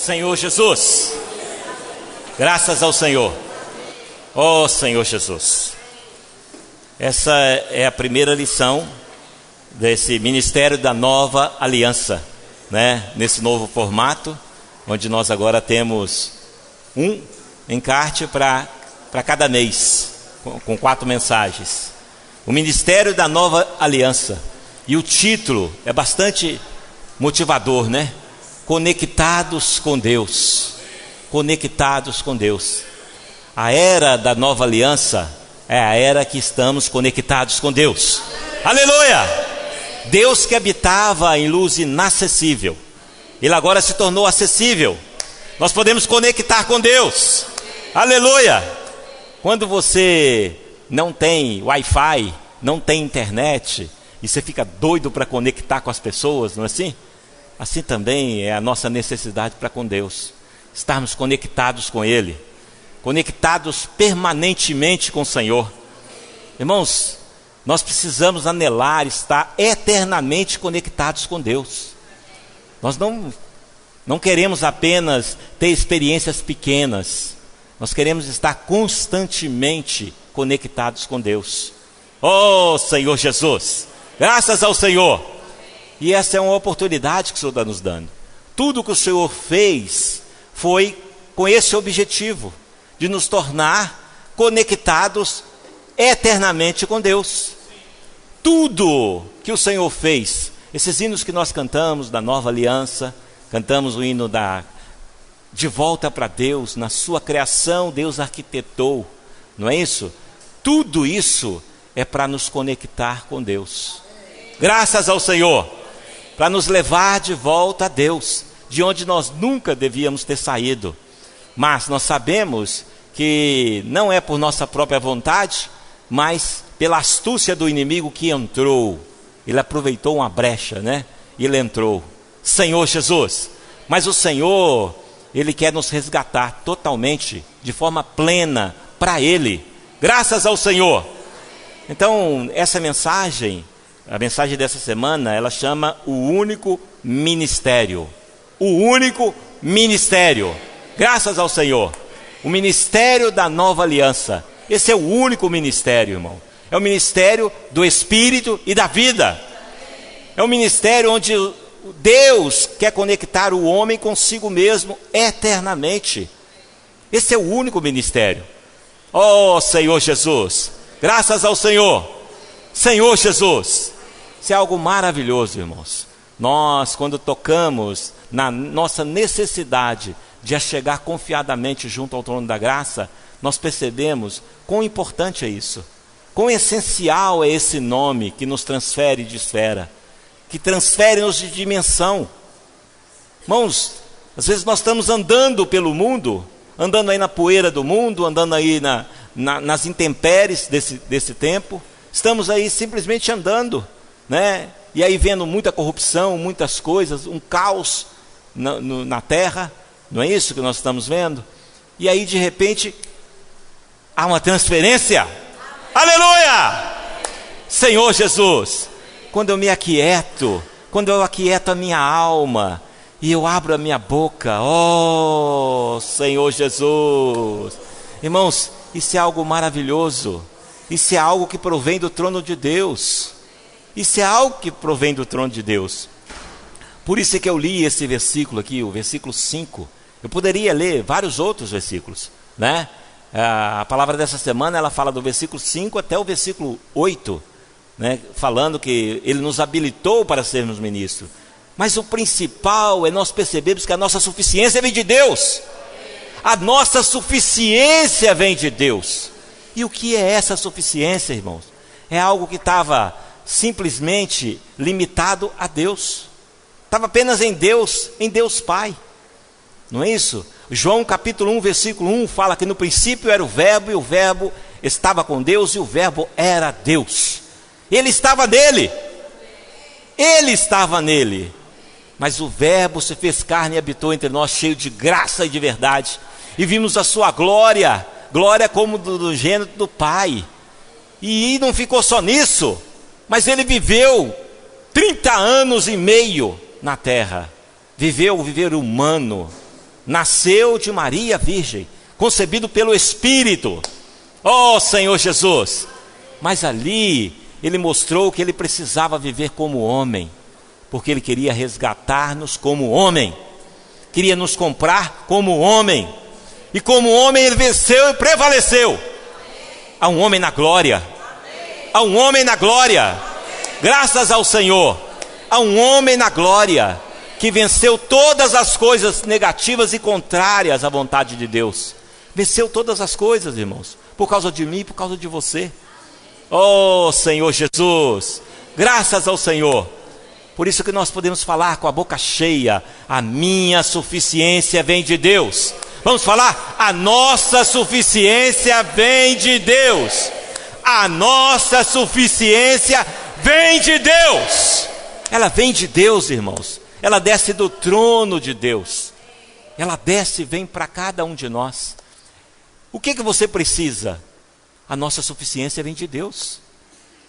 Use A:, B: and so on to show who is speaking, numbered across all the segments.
A: Senhor Jesus, graças ao Senhor, ó Senhor Jesus. Essa é a primeira lição desse Ministério da Nova Aliança, né? Nesse novo formato, onde nós agora temos um encarte para cada mês, com 4 mensagens. O Ministério da Nova Aliança. E o título é bastante motivador, né? Conectados com Deus. Conectados com Deus. A era da Nova Aliança é a era que estamos conectados com Deus. Aleluia! Deus que habitava em luz inacessível, Ele agora se tornou acessível. Nós podemos conectar com Deus. Aleluia! Quando você não tem Wi-Fi, não tem internet, e você fica doido para conectar com as pessoas, não é assim? Assim também é a nossa necessidade para com Deus. Estarmos conectados com Ele, conectados permanentemente com o Senhor. Irmãos, nós precisamos anelar estar eternamente conectados com Deus. Nós não queremos apenas ter experiências pequenas. Nós queremos estar constantemente conectados com Deus. Oh Senhor Jesus, graças ao Senhor. E essa é uma oportunidade que o Senhor está nos dando. Tudo que o Senhor fez foi com esse objetivo, de nos tornar conectados eternamente com Deus. Tudo que o Senhor fez, esses hinos que nós cantamos da Nova Aliança, cantamos o hino de volta para Deus, na sua criação Deus arquitetou, não é isso? Tudo isso é para nos conectar com Deus. Graças ao Senhor, para nos levar de volta a Deus, de onde nós nunca devíamos ter saído. Mas nós sabemos que não é por nossa própria vontade, mas pela astúcia do inimigo que entrou. Ele aproveitou uma brecha, né? Ele entrou. Senhor Jesus, mas o Senhor, Ele quer nos resgatar totalmente, de forma plena, para Ele. Graças ao Senhor. Então, essa mensagem, a mensagem dessa semana, ela chama o único ministério. O único ministério. Graças ao Senhor. O ministério da Nova Aliança. Esse é o único ministério, irmão. É o ministério do Espírito e da vida. É um ministério onde Deus quer conectar o homem consigo mesmo eternamente. Esse é o único ministério. Oh Senhor Jesus, graças ao Senhor. Senhor Jesus, isso é algo maravilhoso, irmãos. Nós, quando tocamos na nossa necessidade de chegar confiadamente junto ao trono da graça, nós percebemos quão importante é isso, quão essencial é esse nome que nos transfere de esfera, que transfere-nos de dimensão. Irmãos, às vezes nós estamos andando pelo mundo, andando aí na poeira do mundo, andando aí nas intempéries desse tempo, estamos aí simplesmente andando, né? E aí vendo muita corrupção, muitas coisas, um caos na terra, não é isso que nós estamos vendo? E aí de repente há uma transferência. Aleluia! Senhor Jesus, quando eu me aquieto, quando eu aquieto a minha alma e eu abro a minha boca, oh Senhor Jesus, irmãos, isso é algo maravilhoso. Isso é algo que provém do trono de Deus. Isso é algo que provém do trono de Deus. Por isso é que eu li esse versículo aqui, o versículo 5. Eu poderia ler vários outros versículos, né? A palavra dessa semana, ela fala do versículo 5 até o versículo 8, né? Falando que Ele nos habilitou para sermos ministros. Mas o principal é nós percebermos que a nossa suficiência vem de Deus. A nossa suficiência vem de Deus. E o que é essa suficiência, irmãos? É algo que estava simplesmente limitado a Deus. Estava apenas em Deus Pai. Não é isso? João capítulo 1, versículo 1 fala que no princípio era o verbo, e o verbo estava com Deus, e o verbo era Deus. Ele estava nele. Ele estava nele. Mas o verbo se fez carne e habitou entre nós, cheio de graça e de verdade. E vimos a sua glória, glória como do gênero do Pai. E não ficou só nisso, mas ele viveu 30 anos e meio na terra. Viveu o viver humano, nasceu de Maria Virgem, concebido pelo Espírito. Oh Senhor Jesus! Mas ali ele mostrou que ele precisava viver como homem, porque ele queria resgatar-nos como homem, queria nos comprar como homem, e como homem ele venceu e prevaleceu. Há um homem na glória, há um homem na glória, graças ao Senhor. Há um homem na glória que venceu todas as coisas negativas e contrárias à vontade de Deus. Venceu todas as coisas, irmãos, por causa de mim e por causa de você. Oh Senhor Jesus, graças ao Senhor. Por isso que nós podemos falar com a boca cheia: a minha suficiência vem de Deus. Vamos falar: a nossa suficiência vem de Deus. A nossa suficiência vem de Deus. Ela vem de Deus, irmãos. Ela desce do trono de Deus. Ela desce e vem para cada um de nós. O que você precisa? A nossa suficiência vem de Deus.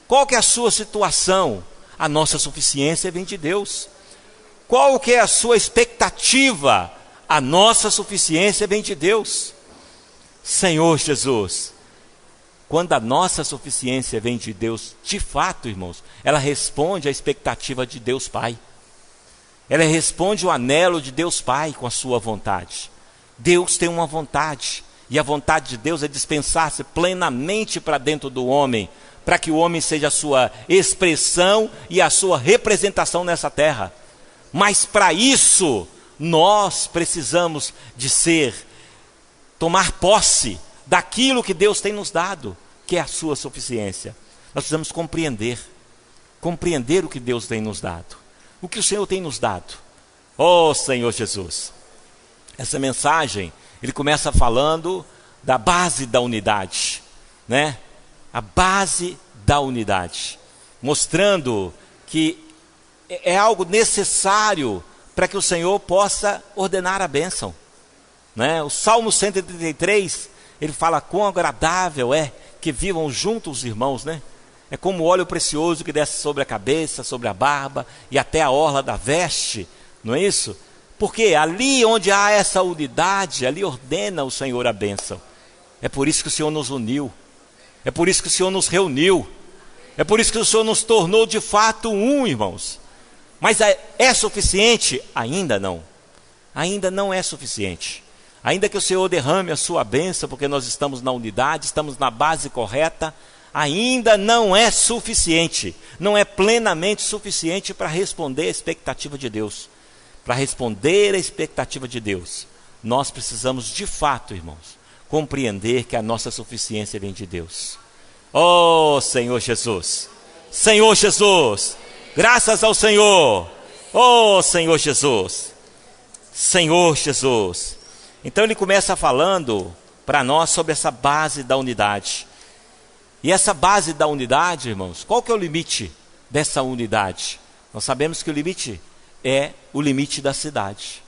A: Qual que é a sua situação? A nossa suficiência vem de Deus. Qual que é a sua expectativa? A nossa suficiência vem de Deus. Senhor Jesus, quando a nossa suficiência vem de Deus, de fato, irmãos, ela responde à expectativa de Deus Pai. Ela responde ao anelo de Deus Pai com a sua vontade. Deus tem uma vontade, e a vontade de Deus é dispensar-se plenamente para dentro do homem, para que o homem seja a sua expressão e a sua representação nessa terra. Mas para isso, nós precisamos de tomar posse daquilo que Deus tem nos dado, que é a sua suficiência. Nós precisamos compreender o que Deus tem nos dado, o que o Senhor tem nos dado. Oh Senhor Jesus, essa mensagem, ele começa falando da base da unidade, né? A base da unidade, mostrando que é algo necessário para que o Senhor possa ordenar a bênção, né? O Salmo 133, ele fala: quão agradável é que vivam juntos os irmãos, né? É como óleo precioso que desce sobre a cabeça, sobre a barba e até a orla da veste, não é isso? Porque ali onde há essa unidade, ali ordena o Senhor a bênção. É por isso que o Senhor nos uniu, é por isso que o Senhor nos reuniu, é por isso que o Senhor nos tornou de fato um, irmãos. Mas é suficiente? Ainda não. Ainda não é suficiente. Ainda que o Senhor derrame a sua bênção, porque nós estamos na unidade, estamos na base correta, ainda não é suficiente. Não é plenamente suficiente para responder à expectativa de Deus. Para responder à expectativa de Deus, nós precisamos de fato, irmãos, compreender que a nossa suficiência vem de Deus. Oh Senhor Jesus, Senhor Jesus, graças ao Senhor. Oh Senhor Jesus, Senhor Jesus. Então ele começa falando para nós sobre essa base da unidade. E essa base da unidade, irmãos, qual que é o limite dessa unidade? Nós sabemos que o limite é o limite da cidade,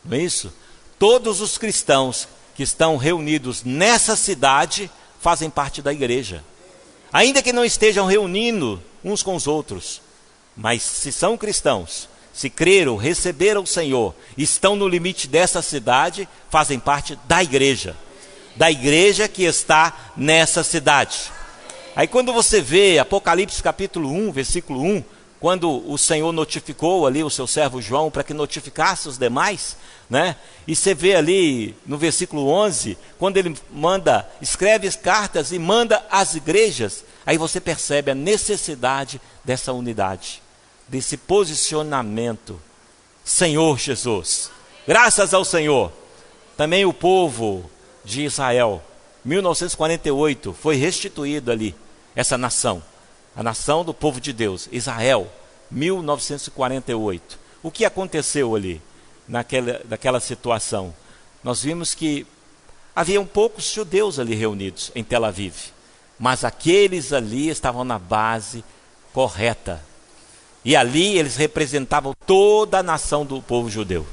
A: não é isso? Todos os cristãos que estão reunidos nessa cidade fazem parte da igreja, ainda que não estejam reunindo uns com os outros, mas se são cristãos, se creram, receberam o Senhor, estão no limite dessa cidade, fazem parte da igreja que está nessa cidade. Aí quando você vê Apocalipse capítulo 1, versículo 1, quando o Senhor notificou ali o seu servo João para que notificasse os demais, né? E você vê ali no versículo 11, quando ele escreve as cartas e manda às igrejas, aí você percebe a necessidade dessa unidade, desse posicionamento. Senhor Jesus, graças ao Senhor. Também o povo de Israel, 1948, foi restituído ali, essa nação. A nação do povo de Deus, Israel, 1948. O que aconteceu ali, naquela situação? Nós vimos que haviam poucos judeus ali reunidos em Tel Aviv, mas aqueles ali estavam na base correta. E ali eles representavam toda a nação do povo judeu.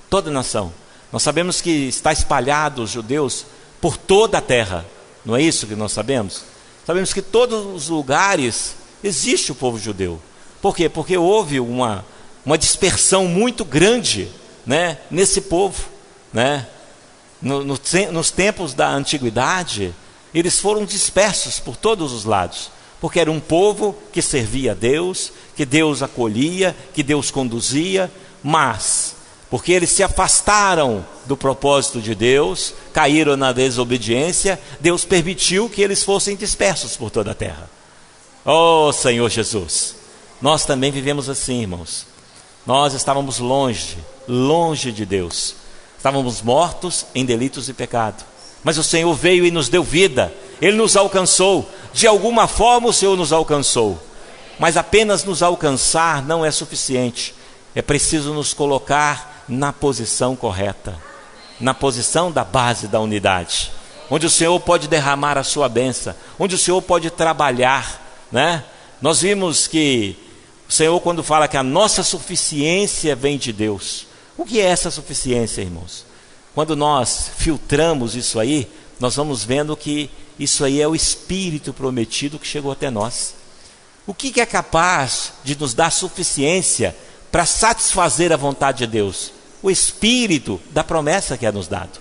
A: Toda a nação. Nós sabemos que está espalhado os judeus por toda a terra. Não é isso que nós sabemos? Sabemos que em todos os lugares existe o povo judeu. Por quê? Porque houve uma dispersão muito grande, né, nesse povo. né? Nos tempos da antiguidade, eles foram dispersos por todos os lados, porque era um povo que servia a Deus, que Deus acolhia, que Deus conduzia, mas porque eles se afastaram do propósito de Deus, caíram na desobediência, Deus permitiu que eles fossem dispersos por toda a terra. Oh Senhor Jesus, nós também vivemos assim, irmãos. Nós estávamos longe de Deus, estávamos mortos em delitos e pecado, mas o Senhor veio e nos deu vida, Ele nos alcançou, de alguma forma o Senhor nos alcançou, mas apenas nos alcançar não é suficiente, é preciso nos colocar na posição correta, na posição da base da unidade, onde o Senhor pode derramar a sua bênção, onde o Senhor pode trabalhar, né? Nós vimos que o Senhor, quando fala que a nossa suficiência vem de Deus, o que é essa suficiência, irmãos? Quando nós filtramos isso aí, nós vamos vendo que isso aí é o Espírito prometido que chegou até nós. O que é capaz de nos dar suficiência para satisfazer a vontade de Deus? O Espírito da promessa que é nos dado,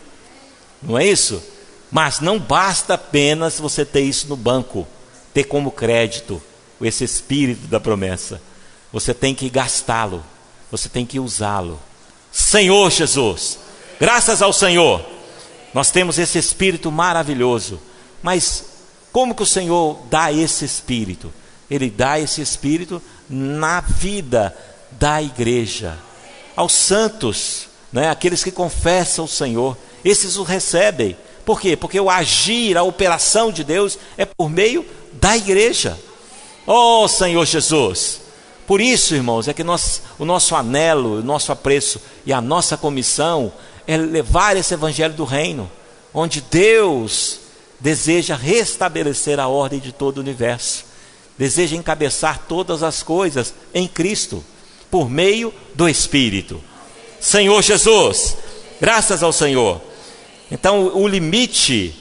A: não é isso? Mas não basta apenas você ter isso no banco, ter como crédito esse Espírito da promessa. Você tem que gastá-lo, você tem que usá-lo. Senhor Jesus, graças ao Senhor, nós temos esse Espírito maravilhoso. Mas como que o Senhor dá esse Espírito? Ele dá esse Espírito na vida da igreja, aos santos, né? Aqueles que confessam o Senhor, esses o recebem. Por quê? Porque o agir, a operação de Deus é por meio da igreja. Oh Senhor Jesus, por isso, irmãos, é que o nosso anelo, o nosso apreço e a nossa comissão é levar esse evangelho do reino, onde Deus deseja restabelecer a ordem de todo o universo, deseja encabeçar todas as coisas em Cristo, por meio do Espírito. Senhor Jesus, graças ao Senhor. Então o limite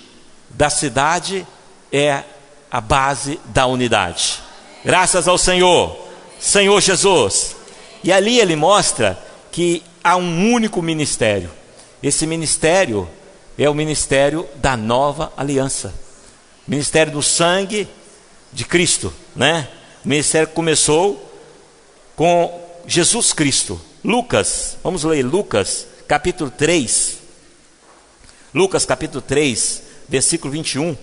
A: da cidade é a base da unidade. Graças ao Senhor, Senhor Jesus. E ali ele mostra que há um único ministério. Esse ministério é o ministério da nova aliança, ministério do sangue de Cristo, né? O ministério que começou com Jesus Cristo. Lucas, vamos ler Lucas capítulo 3. Lucas capítulo 3, versículo 21.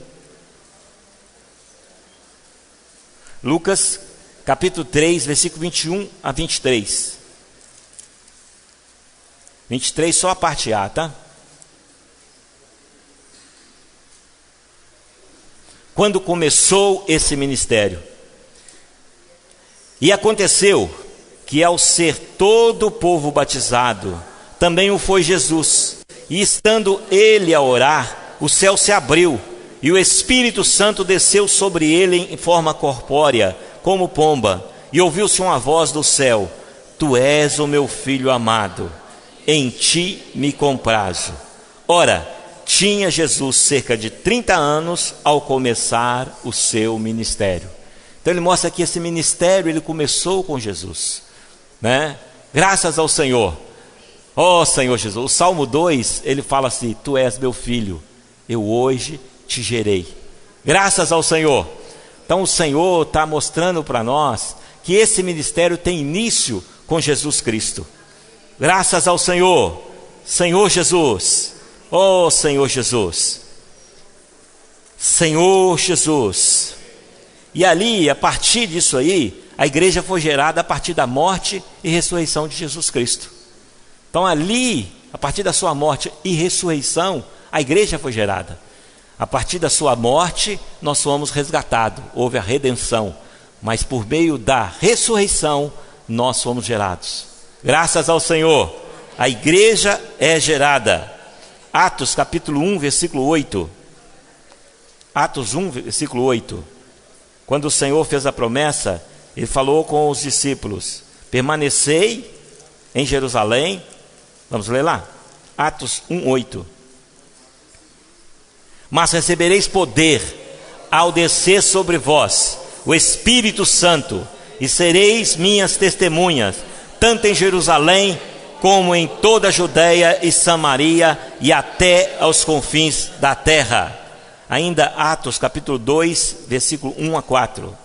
A: Lucas capítulo 3, versículo 21 a 23. 23 só a parte A, tá? Quando começou esse ministério, e aconteceu que ao ser todo o povo batizado, também o foi Jesus, e estando ele a orar, o céu se abriu, e o Espírito Santo desceu sobre ele em forma corpórea, como pomba, e ouviu-se uma voz do céu: Tu és o meu filho amado, em ti me comprazo. Ora, tinha Jesus cerca de 30 anos ao começar o seu ministério. Então ele mostra que esse ministério ele começou com Jesus, né? Graças ao Senhor. Oh Senhor Jesus, o Salmo 2 ele fala assim: Tu és meu filho, eu hoje te gerei. Graças ao Senhor. Então o Senhor está mostrando para nós que esse ministério tem início com Jesus Cristo. Graças ao Senhor, Senhor Jesus. Oh Senhor Jesus, Senhor Jesus. E ali, a partir disso aí, a igreja foi gerada a partir da morte e ressurreição de Jesus Cristo. Então ali, a partir da sua morte e ressurreição, a igreja foi gerada. A partir da sua morte, nós fomos resgatados, houve a redenção. Mas por meio da ressurreição, nós fomos gerados. Graças ao Senhor, a igreja é gerada. Atos capítulo 1, versículo 8. Atos 1, versículo 8. Quando o Senhor fez a promessa, Ele falou com os discípulos: permanecei em Jerusalém. Vamos ler lá? Atos 1, 8. Mas recebereis poder ao descer sobre vós o Espírito Santo, e sereis minhas testemunhas, tanto em Jerusalém, como em toda a Judeia e Samaria e até aos confins da terra. Ainda Atos capítulo 2, versículo 1 a 4.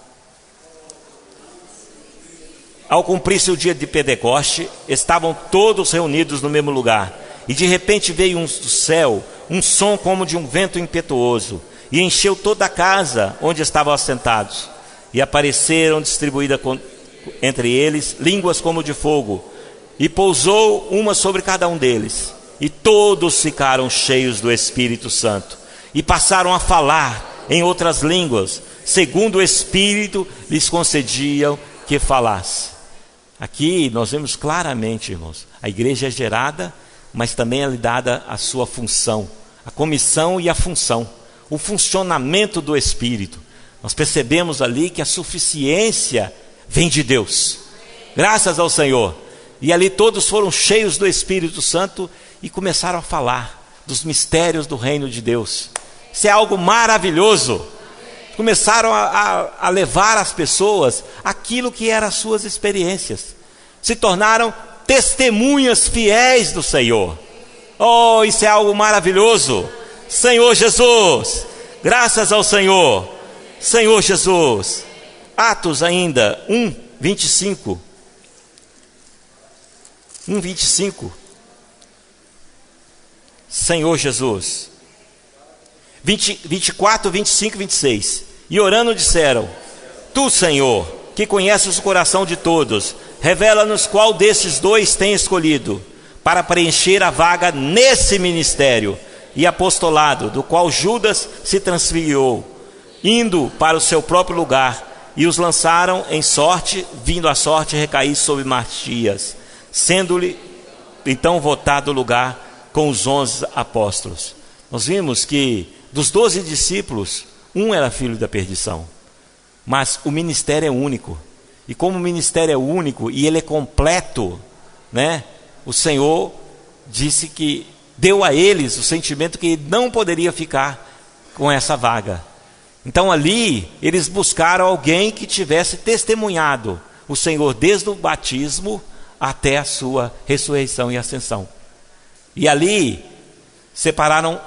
A: Ao cumprir-se o dia de Pentecoste, estavam todos reunidos no mesmo lugar. E de repente veio do céu um som como de um vento impetuoso, e encheu toda a casa onde estavam assentados. E apareceram distribuídas entre eles línguas como de fogo, e pousou uma sobre cada um deles. E todos ficaram cheios do Espírito Santo, e passaram a falar em outras línguas, segundo o Espírito lhes concediam que falasse. Aqui nós vemos claramente, irmãos, a igreja é gerada, mas também é lhe dada a sua função, a comissão e a função, o funcionamento do Espírito. Nós percebemos ali que a suficiência vem de Deus, graças ao Senhor. E ali todos foram cheios do Espírito Santo e começaram a falar dos mistérios do reino de Deus. Isso é algo maravilhoso. Começaram a levar as pessoas aquilo que eram as suas experiências. Se tornaram testemunhas fiéis do Senhor. Oh, isso é algo maravilhoso. Senhor Jesus, graças ao Senhor. Senhor Jesus. Atos ainda 1, 25. 1, 25. Senhor Jesus. 24, 25 e 26. E orando disseram: Tu, Senhor, que conheces o coração de todos, revela-nos qual desses dois tem escolhido para preencher a vaga nesse ministério e apostolado, do qual Judas se transferiu, indo para o seu próprio lugar, e os lançaram em sorte, vindo a sorte recair sobre Matias, sendo-lhe então votado o lugar com os 11 apóstolos. Nós vimos que dos 12 discípulos, um era filho da perdição, mas o ministério é único. E como o ministério é único e ele é completo, né? O Senhor disse que deu a eles o sentimento que não poderia ficar com essa vaga. Então ali eles buscaram alguém que tivesse testemunhado o Senhor desde o batismo até a sua ressurreição e ascensão. E ali separaram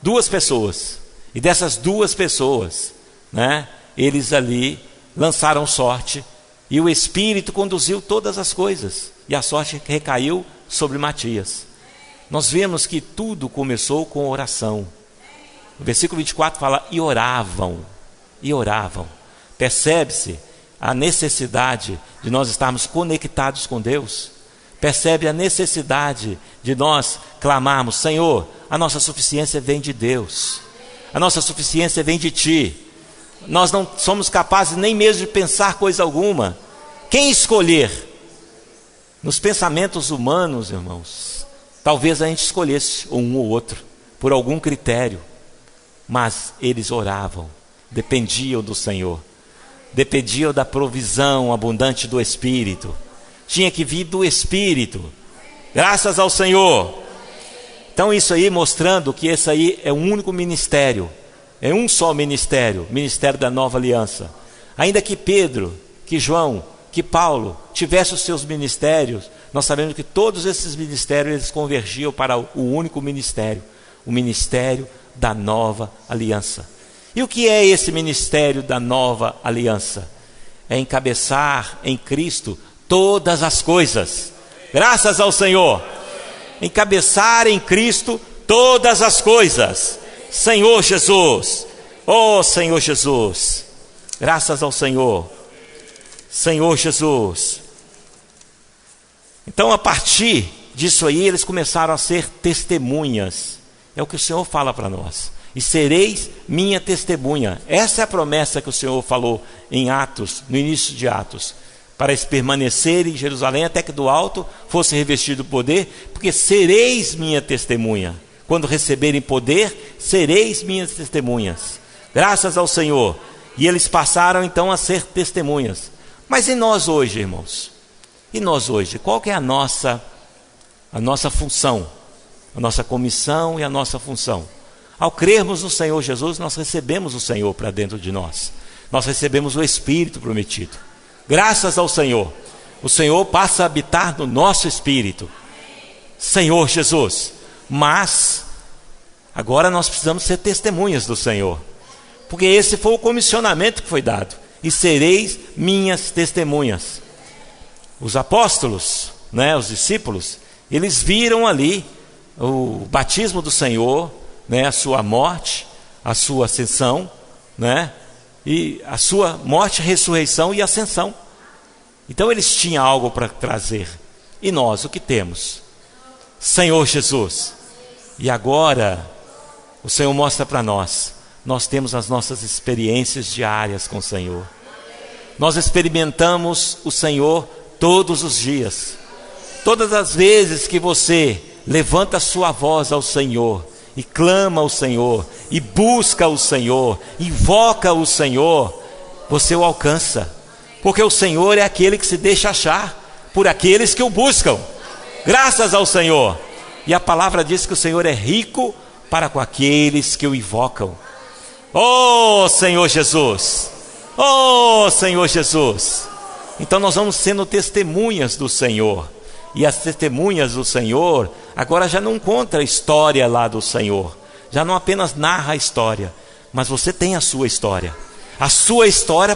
A: 2 pessoas, e dessas 2 pessoas, né, eles ali lançaram sorte, e o Espírito conduziu todas as coisas, e a sorte recaiu sobre Matias. Nós vemos que tudo começou com oração. O versículo 24 fala: e oravam, e oravam. Percebe-se a necessidade de nós estarmos conectados com Deus. Percebe a necessidade de nós clamarmos: Senhor, a nossa suficiência vem de Deus, a nossa suficiência vem de Ti. Nós não somos capazes nem mesmo de pensar coisa alguma. Quem escolher? Nos pensamentos humanos, irmãos, talvez a gente escolhesse um ou outro, por algum critério. Mas eles oravam, dependiam do Senhor, dependiam da provisão abundante do Espírito. Tinha que vir do Espírito, graças ao Senhor. Então isso aí mostrando que esse aí é um único ministério, é um só ministério, ministério da nova aliança. Ainda que Pedro, que João, que Paulo tivessem os seus ministérios, nós sabemos que todos esses ministérios eles convergiam para o único ministério, o ministério da nova aliança. E o que é esse ministério da nova aliança? É encabeçar em Cristo todas as coisas, graças ao Senhor. Encabeçar em Cristo todas as coisas. Senhor Jesus, oh Senhor Jesus, graças ao Senhor. Senhor Jesus. Então a partir disso aí eles começaram a ser testemunhas. É o que o Senhor fala para nós: e sereis minha testemunha. Essa é a promessa que o Senhor falou em Atos, no início de Atos, para permanecer em Jerusalém até que do alto fosse revestido poder, porque sereis minha testemunha. Quando receberem poder, sereis minhas testemunhas, graças ao Senhor. E eles passaram então a ser testemunhas. Mas e nós hoje, irmãos? E nós hoje? Qual que é a nossa função? A nossa comissão e a nossa função? Ao crermos no Senhor Jesus, nós recebemos o Senhor para dentro de nós. Nós recebemos o Espírito prometido. Graças ao Senhor, o Senhor passa a habitar no nosso espírito. Senhor Jesus. Mas agora nós precisamos ser testemunhas do Senhor, porque esse foi o comissionamento que foi dado: e sereis minhas testemunhas. Os apóstolos, né, os discípulos, eles viram ali o batismo do Senhor, né, a sua morte, a sua ascensão, né, e a sua morte, ressurreição e ascensão. Então eles tinham algo para trazer. E nós, o que temos? Senhor Jesus. E agora o Senhor mostra para nós: nós temos as nossas experiências diárias com o Senhor. Nós experimentamos o Senhor todos os dias. Todas as vezes que você levanta a sua voz ao Senhor e clama ao Senhor, e busca o Senhor, invoca o Senhor, você o alcança, porque o Senhor é aquele que se deixa achar por aqueles que o buscam. Graças ao Senhor. E a palavra diz que o Senhor é rico para com aqueles que o invocam. Oh Senhor Jesus, oh Senhor Jesus. Então nós vamos sendo testemunhas do Senhor. E as testemunhas do Senhor agora já não conta a história lá do Senhor, já não apenas narra a história, mas você tem a sua história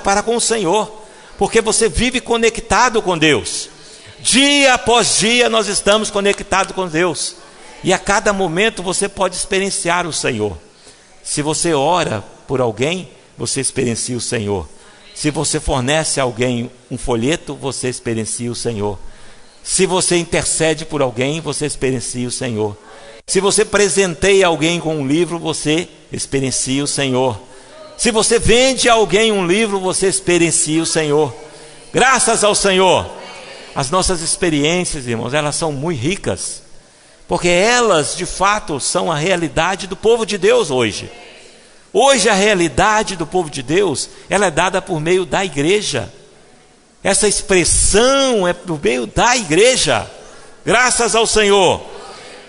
A: para com o Senhor, porque você vive conectado com Deus. Dia após dia nós estamos conectados com Deus, e a cada momento você pode experienciar o Senhor. Se você ora por alguém, você experiencia o Senhor. Se você fornece a alguém um folheto, você experiencia o Senhor. Se você intercede por alguém, você experiencia o Senhor. Se você presenteia alguém com um livro, você experiencia o Senhor. Se você vende a alguém um livro, você experiencia o Senhor. Graças ao Senhor. As nossas experiências, irmãos, elas são muito ricas, porque elas de fato são a realidade do povo de Deus hoje. Hoje a realidade do povo de Deus, ela é dada por meio da igreja. Essa expressão é por meio da igreja. Graças ao Senhor.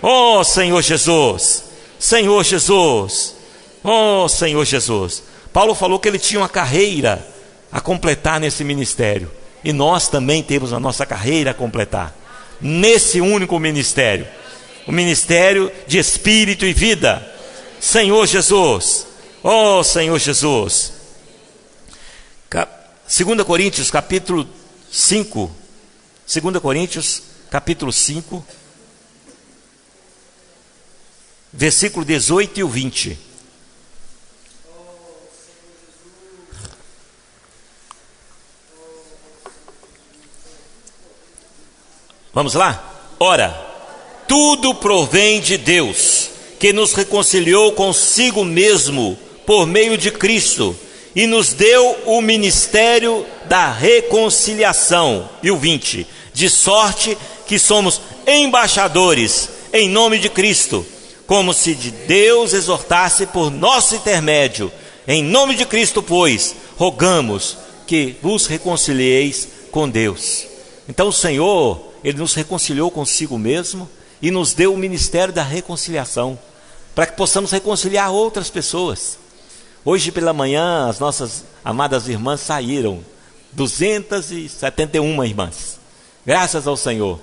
A: Oh Senhor Jesus, Senhor Jesus, oh Senhor Jesus. Paulo falou que ele tinha uma carreira a completar nesse ministério, e nós também temos a nossa carreira a completar nesse único ministério, o ministério de Espírito e vida. Senhor Jesus, oh Senhor Jesus. 2 Coríntios capítulo 5, 2 Coríntios capítulo 5, versículo 18 e o 20. Vamos lá? Ora, tudo provém de Deus, que nos reconciliou consigo mesmo por meio de Cristo, e nos deu o ministério da reconciliação. E o 20, de sorte que somos embaixadores em nome de Cristo, como se de Deus exortasse por nosso intermédio. Em nome de Cristo, pois, rogamos que vos reconcilieis com Deus. Então o Senhor, Ele nos reconciliou consigo mesmo e nos deu o ministério da reconciliação, para que possamos reconciliar outras pessoas. Hoje pela manhã as nossas amadas irmãs saíram, 271 irmãs, graças ao Senhor,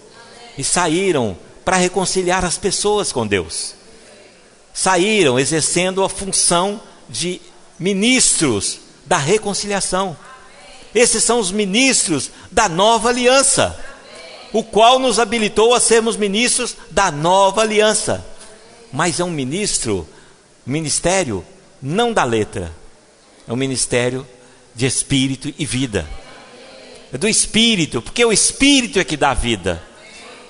A: e saíram para reconciliar as pessoas com Deus. Saíram exercendo a função de ministros da reconciliação. Esses são os ministros da nova aliança, o qual nos habilitou a sermos ministros da nova aliança. Mas é um ministério não da letra, é um ministério de espírito e vida. É do espírito, porque o espírito é que dá vida.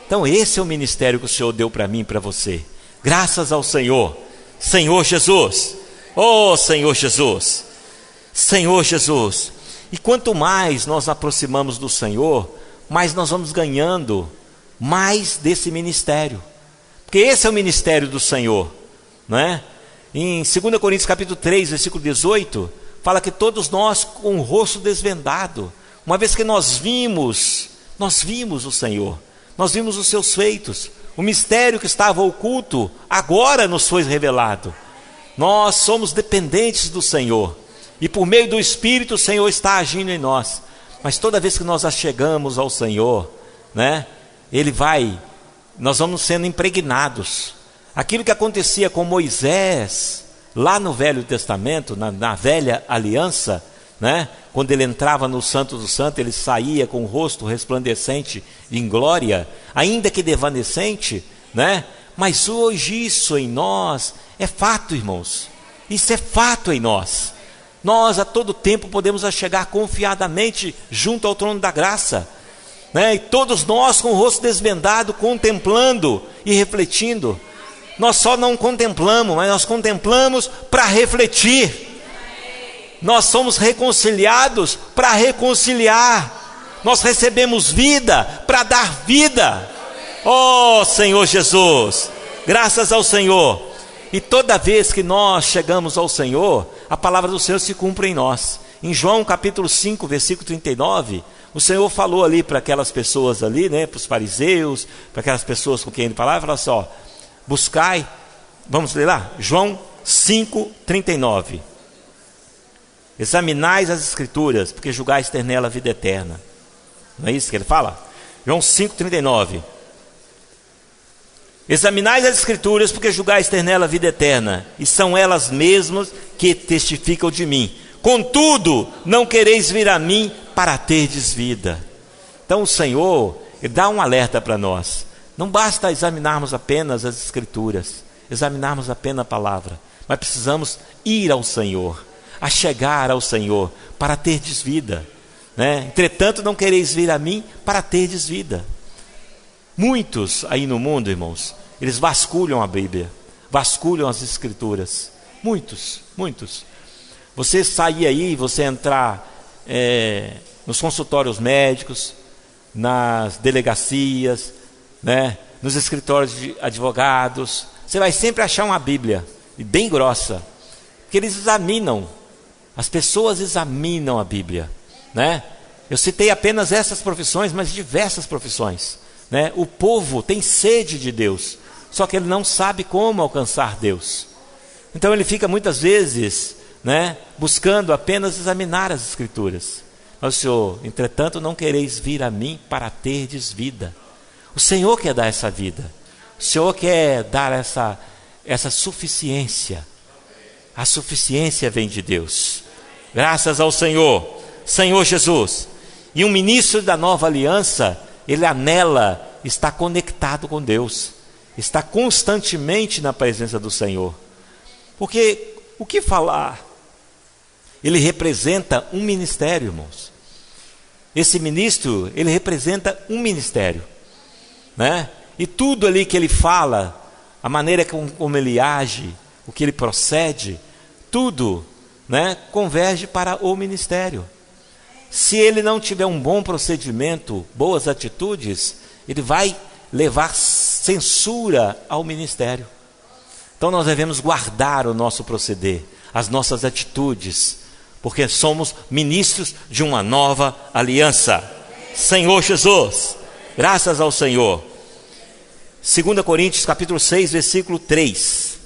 A: Então esse é o ministério que o Senhor deu para mim e para você. Graças ao Senhor. Senhor Jesus, oh Senhor Jesus, Senhor Jesus. E quanto mais nós aproximamos do Senhor, mais nós vamos ganhando mais desse ministério, porque esse é o ministério do Senhor, não é? Em 2 Coríntios capítulo 3, versículo 18, fala que todos nós com o rosto desvendado, uma vez que nós vimos o Senhor, nós vimos os seus feitos, o mistério que estava oculto agora nos foi revelado. Nós somos dependentes do Senhor, e por meio do Espírito o Senhor está agindo em nós. Mas toda vez que nós chegamos ao Senhor, né, Ele vai nós vamos sendo impregnados. Aquilo que acontecia com Moisés, lá no Velho Testamento, na velha aliança, né? Quando ele entrava no Santo do Santo, ele saía com o rosto resplandecente em glória, ainda que desvanecente, né? Mas hoje isso em nós é fato, irmãos. Isso é fato em nós. Nós a todo tempo podemos chegar confiadamente junto ao trono da graça, né? E todos nós com o rosto desvendado, contemplando e refletindo. Nós só não contemplamos, mas nós contemplamos para refletir. Nós somos reconciliados para reconciliar. Nós recebemos vida para dar vida. Oh Senhor Jesus, graças ao Senhor. E toda vez que nós chegamos ao Senhor, a palavra do Senhor se cumpre em nós. Em João capítulo 5, versículo 39, o Senhor falou ali para aquelas pessoas ali, né, para os fariseus, para aquelas pessoas com quem ele falava, falou assim, ó, buscai, vamos ler lá, João 5, 39. Examinais as escrituras, porque julgais ter nela a vida eterna. Não é isso que ele fala? João 5, 39. Examinais as escrituras, porque julgais ter nela a vida eterna, e são elas mesmas que testificam de mim. Contudo, não quereis vir a mim para terdes vida. Então o Senhor, Ele dá um alerta para nós. Não basta examinarmos apenas as escrituras, examinarmos apenas a palavra, mas precisamos ir ao Senhor, a chegar ao Senhor, para terdes vida, né? Entretanto, não quereis vir a mim para terdes vida. Muitos aí no mundo, irmãos, eles vasculham a Bíblia, vasculham as escrituras. Muitos. Você sair aí, você entrar nos consultórios médicos, nas delegacias, né, nos escritórios de advogados, você vai sempre achar uma Bíblia, bem grossa, porque eles examinam, as pessoas examinam a Bíblia, né? Eu citei apenas essas profissões, mas diversas profissões, né? O povo tem sede de Deus, só que ele não sabe como alcançar Deus. Então ele fica muitas vezes, né, buscando apenas examinar as escrituras. Mas o Senhor, entretanto, não quereis vir a mim para terdes vida. O Senhor quer dar essa vida. O Senhor quer dar essa suficiência. A suficiência vem de Deus. Graças ao Senhor, Senhor Jesus. E um ministro da nova aliança, ele anela estar conectado com Deus, está constantemente na presença do Senhor. Porque o que falar? Ele representa um ministério, irmãos. Esse ministro, ele representa um ministério, né? E tudo ali que ele fala, a maneira como ele age, o que ele procede, tudo, né, converge para o ministério. Se ele não tiver um bom procedimento, boas atitudes, ele vai levar censura ao ministério. Então nós devemos guardar o nosso proceder, as nossas atitudes, porque somos ministros de uma nova aliança. Senhor Jesus, graças ao Senhor. 2 Coríntios capítulo 6, versículo 3.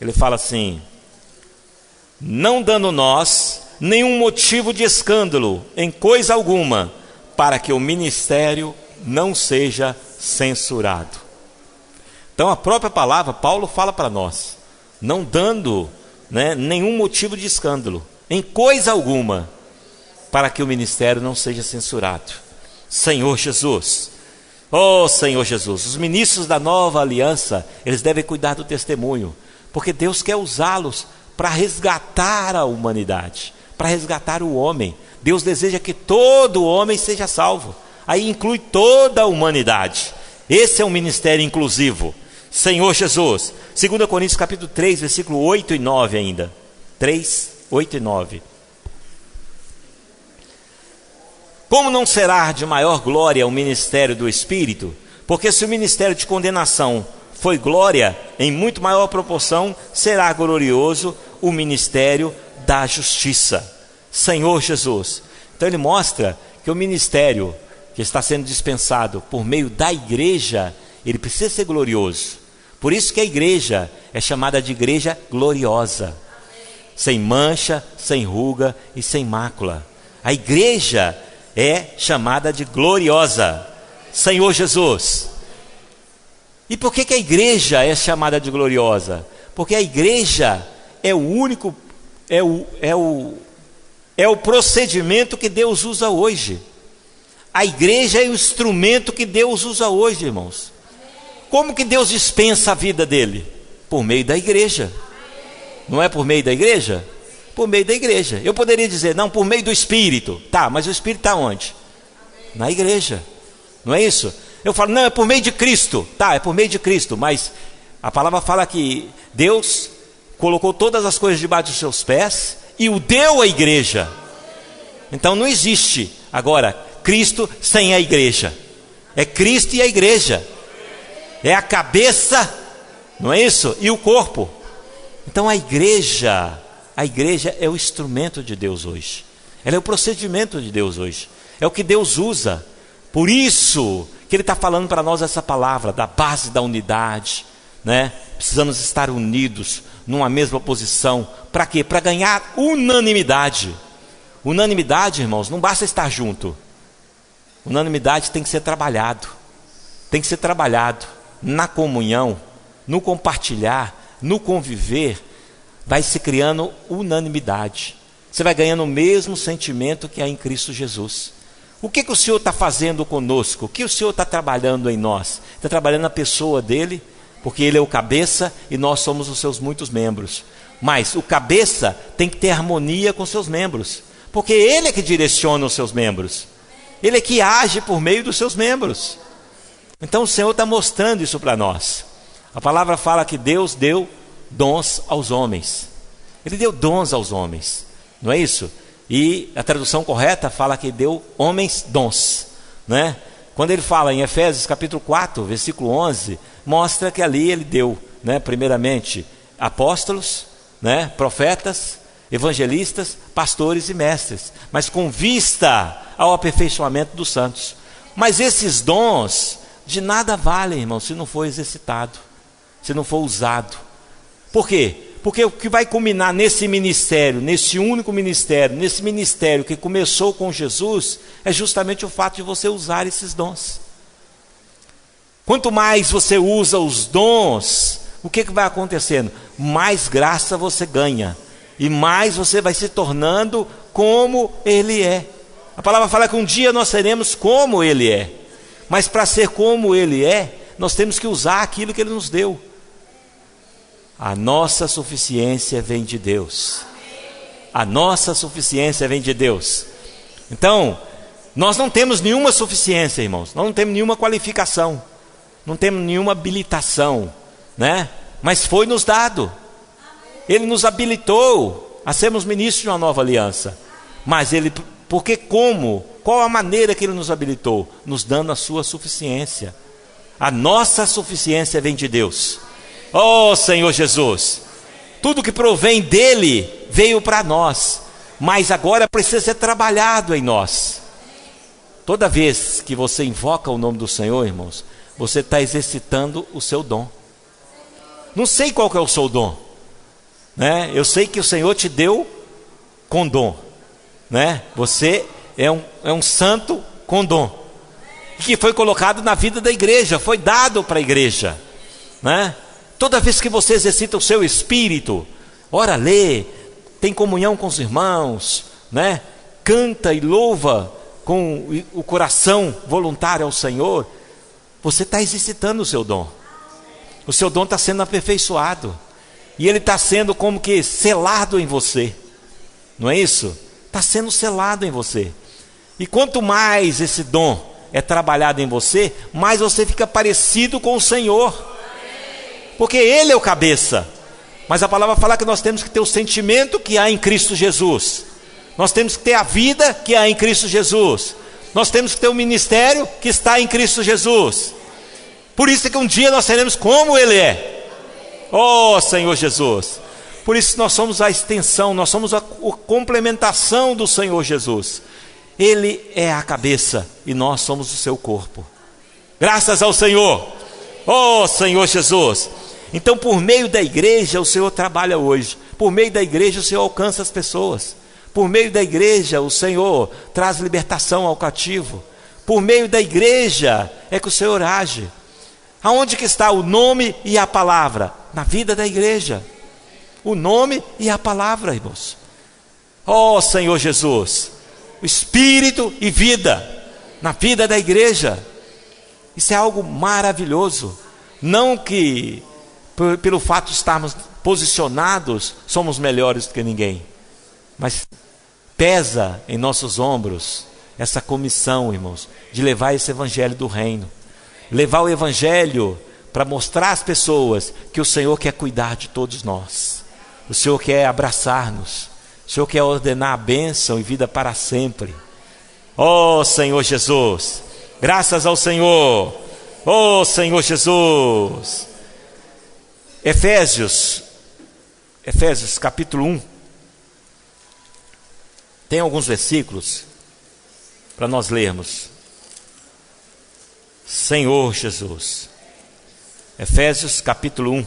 A: Ele fala assim: não dando nós nenhum motivo de escândalo em coisa alguma, para que o ministério não seja censurado. Então a própria palavra, Paulo fala para nós, não dando, né, nenhum motivo de escândalo em coisa alguma, para que o ministério não seja censurado. Senhor Jesus, oh Senhor Jesus, os ministros da nova aliança, eles devem cuidar do testemunho, porque Deus quer usá-los para resgatar a humanidade, para resgatar o homem. Deus deseja que todo homem seja salvo, aí inclui toda a humanidade. Esse é um ministério inclusivo. Senhor Jesus, 2 Coríntios capítulo 3, versículo 8 e 9 ainda. 3, 8 e 9. Como não será de maior glória o ministério do Espírito? Porque se o ministério de condenação foi glória, em muito maior proporção será glorioso o ministério da justiça. Senhor Jesus. Então ele mostra que o ministério que está sendo dispensado por meio da igreja, ele precisa ser glorioso. Por isso que a igreja é chamada de igreja gloriosa, sem mancha, sem ruga e sem mácula. A igreja é chamada de gloriosa. Senhor Jesus, E por que a igreja é chamada de gloriosa? Porque a igreja é o único, é o procedimento que Deus usa hoje. A igreja é o instrumento que Deus usa hoje, irmãos. Como que Deus dispensa a vida dele? Por meio da igreja. Não é por meio da igreja? Por meio da igreja. Eu poderia dizer, não, por meio do Espírito. Tá, mas o Espírito está onde? Na igreja. Não é isso? Eu falo, não, é por meio de Cristo. Tá, é por meio de Cristo. Mas a palavra fala que Deus colocou todas as coisas debaixo dos seus pés e o deu à igreja. Então não existe agora Cristo sem a igreja. É Cristo e a igreja. É a cabeça, não é isso? E o corpo. Então a igreja é o instrumento de Deus hoje. Ela é o procedimento de Deus hoje. É o que Deus usa. Por isso que Ele está falando para nós essa palavra da base da unidade, né? Precisamos estar unidos numa mesma posição. Para quê? Para ganhar unanimidade. Unanimidade, irmãos, não basta estar junto. Unanimidade tem que ser trabalhado. Tem que ser trabalhado na comunhão, no compartilhar, no conviver. Vai se criando unanimidade. Você vai ganhando o mesmo sentimento que há em Cristo Jesus. O que o Senhor está fazendo conosco? O que o Senhor está trabalhando em nós? Está trabalhando na pessoa dele, porque ele é o cabeça e nós somos os seus muitos membros. Mas o cabeça tem que ter harmonia com seus membros, porque ele é que direciona os seus membros. Ele é que age por meio dos seus membros. Então o Senhor está mostrando isso para nós. A palavra fala que Deus deu dons aos homens. Ele deu dons aos homens, não é isso? E a tradução correta fala que deu homens dons, né? Quando ele fala em Efésios capítulo 4, versículo 11, mostra que ali ele deu, né, primeiramente apóstolos, né, profetas, evangelistas, pastores e mestres, mas com vista ao aperfeiçoamento dos santos. Mas esses dons de nada valem, irmão, se não for exercitado, se não for usado. Por quê? Porque o que vai culminar nesse ministério, nesse único ministério, nesse ministério que começou com Jesus, é justamente o fato de você usar esses dons. Quanto mais você usa os dons, o que vai acontecendo? Mais graça você ganha, e mais você vai se tornando como Ele é. A palavra fala que um dia nós seremos como Ele é, mas para ser como Ele é, nós temos que usar aquilo que Ele nos deu. A nossa suficiência vem de Deus. A nossa suficiência vem de Deus. Então, nós não temos nenhuma suficiência, irmãos. Nós não temos nenhuma qualificação. Não temos nenhuma habilitação, né? Mas foi nos dado. Ele nos habilitou a sermos ministros de uma nova aliança. Mas Ele, porque como? Qual a maneira que Ele nos habilitou? Nos dando a sua suficiência. A nossa suficiência vem de Deus. Oh Senhor Jesus, tudo que provém dele veio para nós, mas agora precisa ser trabalhado em nós. Toda vez que você invoca o nome do Senhor, irmãos, você está exercitando o seu dom. Não sei qual que é o seu dom, né? Eu sei que o Senhor te deu com dom, né? Você é um santo com dom, que foi colocado na vida da igreja, foi dado para a igreja, né? Toda vez que você exercita o seu espírito, ora, lê, tem comunhão com os irmãos, né? Canta e louva com o coração voluntário ao Senhor, você está exercitando o seu dom. O seu dom está sendo aperfeiçoado, e ele está sendo como que selado em você, não é isso? Está sendo selado em você. E quanto mais esse dom é trabalhado em você, mais você fica parecido com o Senhor. Porque Ele é o cabeça. Mas a palavra fala que nós temos que ter o sentimento que há em Cristo Jesus. Nós temos que ter a vida que há em Cristo Jesus. Nós temos que ter o ministério que está em Cristo Jesus. Por isso é que um dia nós seremos como Ele é. Oh Senhor Jesus. Por isso nós somos a extensão, nós somos a complementação do Senhor Jesus. Ele é a cabeça e nós somos o seu corpo. Graças ao Senhor. Oh Senhor Jesus. Então por meio da igreja o Senhor trabalha hoje. Por meio da igreja o Senhor alcança as pessoas. Por meio da igreja o Senhor traz libertação ao cativo. Por meio da igreja é que o Senhor age. Aonde que está o nome e a palavra? Na vida da igreja. O nome e a palavra, irmãos. Ó Senhor Jesus, o Espírito e vida na vida da igreja. Isso é algo maravilhoso. Não que pelo fato de estarmos posicionados somos melhores do que ninguém, mas pesa em nossos ombros essa comissão, irmãos, de levar esse evangelho do reino, levar o evangelho para mostrar às pessoas que o Senhor quer cuidar de todos nós, o Senhor quer abraçar-nos, o Senhor quer ordenar a bênção e vida para sempre. Ó Senhor Jesus, graças ao Senhor. Ó Senhor Jesus. Efésios capítulo 1. Tem alguns versículos para nós lermos. Senhor Jesus. Efésios capítulo 1.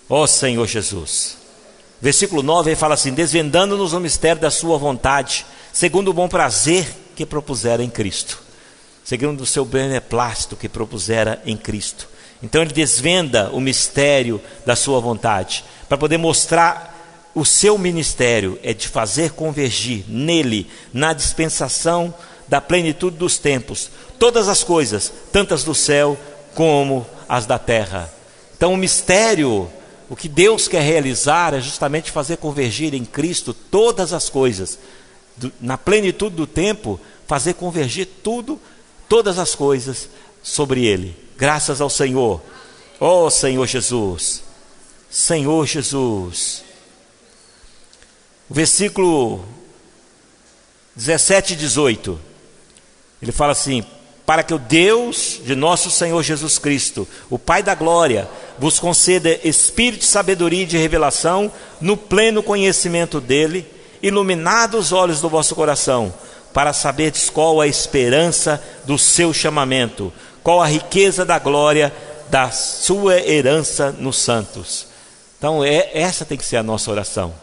A: Ó Senhor Jesus. Versículo 9, ele fala assim: desvendando-nos o mistério da sua vontade, segundo o bom prazer que propusera em Cristo. Segundo o seu beneplácito que propusera em Cristo. Então ele desvenda o mistério da sua vontade, para poder mostrar o seu ministério, é de fazer convergir nele, na dispensação da plenitude dos tempos, todas as coisas, tantas do céu como as da terra. Então o mistério, o que Deus quer realizar é justamente fazer convergir em Cristo todas as coisas, na plenitude do tempo, fazer convergir tudo, todas as coisas sobre Ele. Graças ao Senhor. Ó Senhor Jesus. Senhor Jesus. O versículo 17 e 18, ele fala assim: para que o Deus de nosso Senhor Jesus Cristo, o Pai da glória, vos conceda espírito de sabedoria e de revelação, no pleno conhecimento dele, iluminado os olhos do vosso coração, para saberdes qual a esperança do seu chamamento, qual a riqueza da glória da sua herança nos santos. Então essa tem que ser a nossa oração.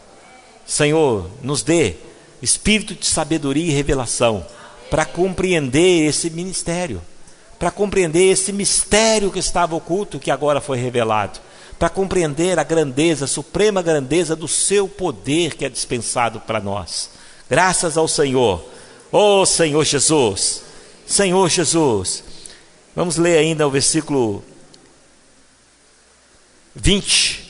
A: Senhor, nos dê espírito de sabedoria e revelação para compreender esse ministério, para compreender esse mistério que estava oculto, que agora foi revelado, para compreender a grandeza, a suprema grandeza do seu poder que é dispensado para nós. Graças ao Senhor. Ó Senhor Jesus. Senhor Jesus. Vamos ler ainda o versículo 20.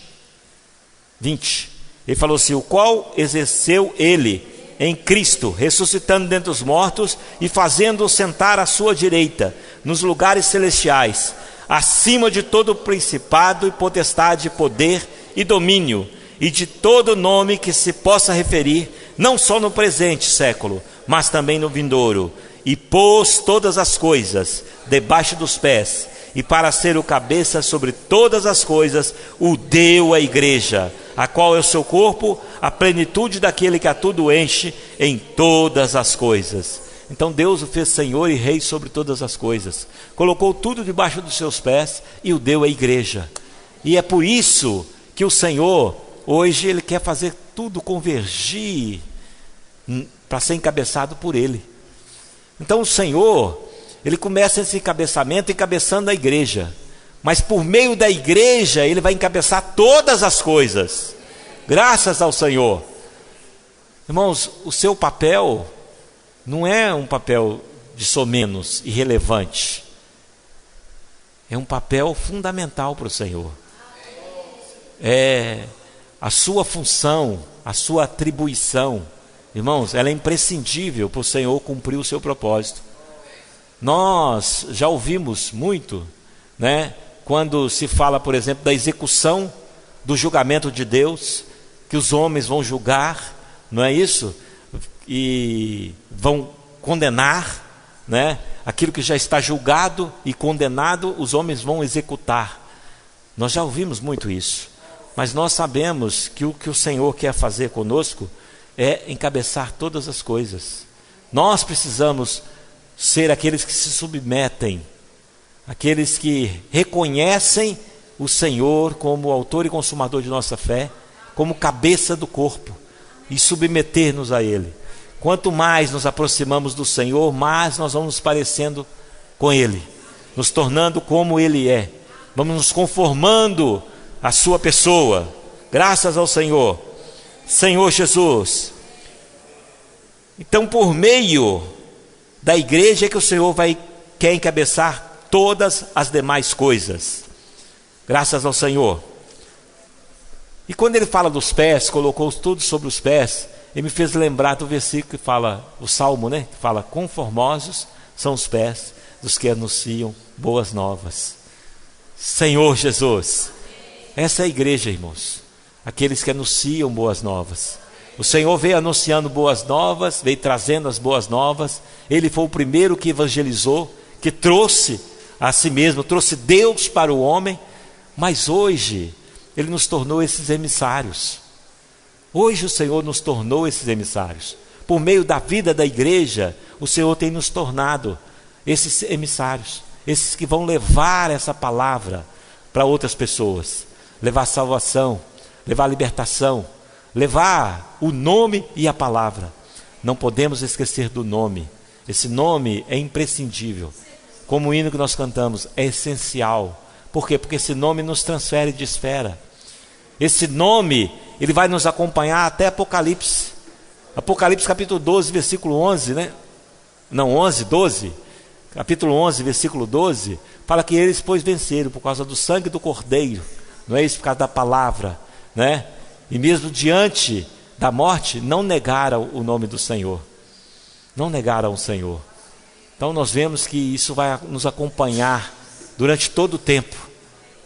A: Ele falou assim: o qual exerceu ele em Cristo, ressuscitando dentre os mortos e fazendo-o sentar à sua direita, nos lugares celestiais, acima de todo principado e potestade, poder e domínio, e de todo nome que se possa referir, não só no presente século, mas também no vindouro, e pôs todas as coisas debaixo dos pés, e para ser o cabeça sobre todas as coisas, o deu à igreja, a qual é o seu corpo, a plenitude daquele que a tudo enche em todas as coisas. Então Deus o fez Senhor e Rei sobre todas as coisas, colocou tudo debaixo dos seus pés e o deu à igreja. E é por isso que o Senhor, hoje, Ele quer fazer tudo convergir para ser encabeçado por Ele. Então o Senhor, Ele começa esse encabeçamento encabeçando a igreja, mas por meio da igreja Ele vai encabeçar todas as coisas. Graças ao Senhor. Irmãos, o seu papel não é um papel de somenos, irrelevante. É um papel fundamental para o Senhor. É a sua função, a sua atribuição, irmãos, ela é imprescindível para o Senhor cumprir o seu propósito. Nós já ouvimos muito, né, quando se fala, por exemplo, da execução do julgamento de Deus, que os homens vão julgar, não é isso? E vão condenar, né? Aquilo que já está julgado e condenado, os homens vão executar. Nós já ouvimos muito isso, mas nós sabemos que o que o Senhor quer fazer conosco é encabeçar todas as coisas. Nós precisamos ser aqueles que se submetem, aqueles que reconhecem o Senhor como o autor e consumador de nossa fé, como cabeça do corpo, e submeter-nos a Ele. Quanto mais nos aproximamos do Senhor, mais nós vamos nos parecendo com Ele, nos tornando como Ele é. vamos nos conformando à sua pessoa. Graças ao Senhor, Senhor Jesus. Então, por meio da igreja é que o Senhor quer encabeçar todas as demais coisas. Graças ao Senhor. E quando ele fala dos pés, colocou tudo sobre os pés, ele me fez lembrar do versículo que fala, o Salmo, né? Que fala, quão formosos são os pés dos que anunciam boas novas. Senhor Jesus, essa é a igreja, irmãos, aqueles que anunciam boas novas. O Senhor veio anunciando boas novas, veio trazendo as boas novas. Ele foi o primeiro que evangelizou, que trouxe a si mesmo, trouxe Deus para o homem. Mas hoje Ele nos tornou esses emissários. Hoje o Senhor nos tornou esses emissários. Por meio da vida da igreja, o Senhor tem nos tornado esses emissários, esses que vão levar essa palavra para outras pessoas, levar salvação, levar libertação, levar o nome e a palavra. Não podemos esquecer do nome. Esse nome é imprescindível. Como o hino que nós cantamos, é essencial. Por quê? Porque esse nome nos transfere de esfera. Esse nome, ele vai nos acompanhar até Apocalipse. Apocalipse capítulo 12, versículo 11, né? Não, 11, 12. Capítulo 11, versículo 12, fala que eles, pois, venceram por causa do sangue do Cordeiro. Não é isso? Por causa da palavra, né? E mesmo diante da morte, não negaram o nome do Senhor. Não negaram o Senhor. Então nós vemos que isso vai nos acompanhar durante todo o tempo,